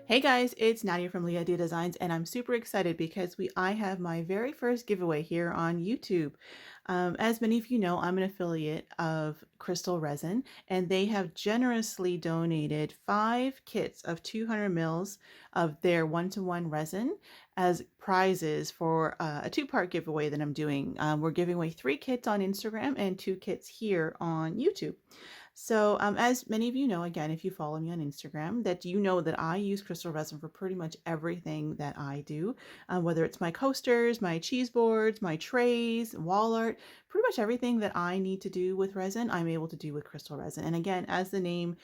Hey guys, it's Nadia from LiaDiaDesigns, and I'm super excited because I have my very first giveaway here on YouTube. As many of you know, I'm an affiliate of Krystal Resin, and they have generously donated 5 kits of 200 mils of their one-to-one resin as prizes for a two-part giveaway that I'm doing. We're giving away 3 kits on Instagram and 2 kits here on YouTube. So, as many of you know, again, if you follow me on Instagram, that you know that I use Krystal Resin for pretty much everything that I do, whether it's my coasters, my cheese boards, my trays, wall art, pretty much everything that I need to do with resin, I'm able to do with Krystal Resin. And again, as the name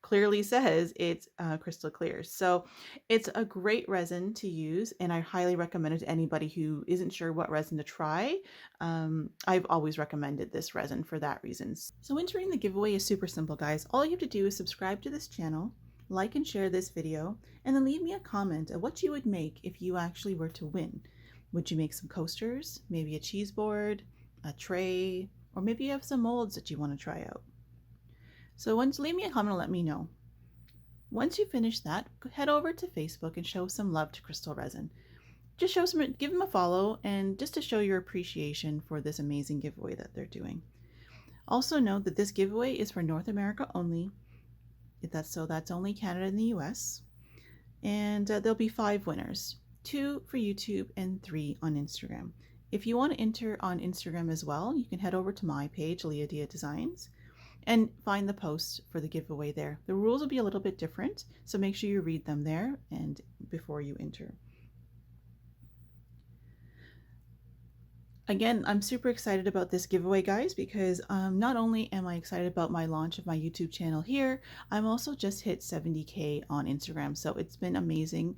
clearly says, it's crystal clear. So it's a great resin to use, and I highly recommend it to anybody who isn't sure what resin to try. I've always recommended this resin for that reason. So entering the giveaway is super simple, guys. All you have to do is subscribe to this channel, like and share this video, and then leave me a comment of what you would make if you actually were to win. Would you make some coasters, maybe a cheese board, a tray, or maybe you have some molds that you want to try out? So leave me a comment and let me know. Once you finish that, head over to Facebook and show some love to Krystal Resin. Just give them a follow, and just to show your appreciation for this amazing giveaway that they're doing. Also note that this giveaway is for North America only. That's only Canada and the US. And there'll be 5 winners, 2 for YouTube and 3 on Instagram. If you want to enter on Instagram as well, you can head over to my page, LiaDiaDesigns, and find the post for the giveaway there. The rules will be a little bit different, so make sure you read them there and before you enter. Again, I'm super excited about this giveaway, guys, because not only am I excited about my launch of my YouTube channel here, I'm also just hit 70K on Instagram. So it's been amazing.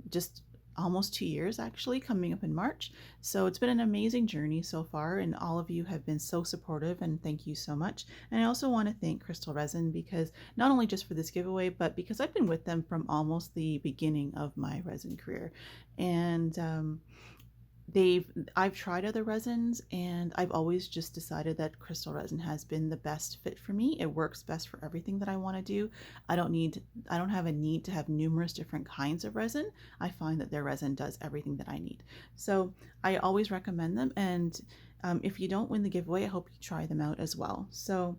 Just almost 2 years actually, coming up in March. So it's been an amazing journey so far, and all of you have been so supportive, and thank you so much. And I also want to thank Krystal Resin, because not only just for this giveaway, but because I've been with them from almost the beginning of my resin career. And I've tried other resins, and I've always just decided that Krystal Resin has been the best fit for me. It works best for everything that I want to do. I don't have a need to have numerous different kinds of resin. I find that their resin does everything that I need. So I always recommend them, and if you don't win the giveaway, I hope you try them out as well. So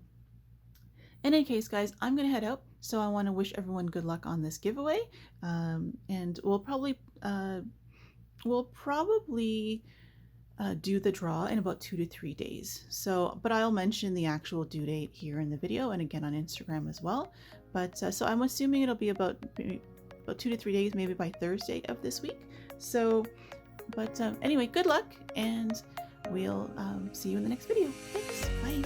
in any case, guys, I'm gonna head out. So I want to wish everyone good luck on this giveaway, and we'll probably do the draw in about 2 to 3 days. So, but I'll mention the actual due date here in the video, and again on Instagram as well. But so I'm assuming it'll be about 2 to 3 days, maybe by Thursday of this week. So, but anyway, good luck, and we'll see you in the next video. Thanks. Bye.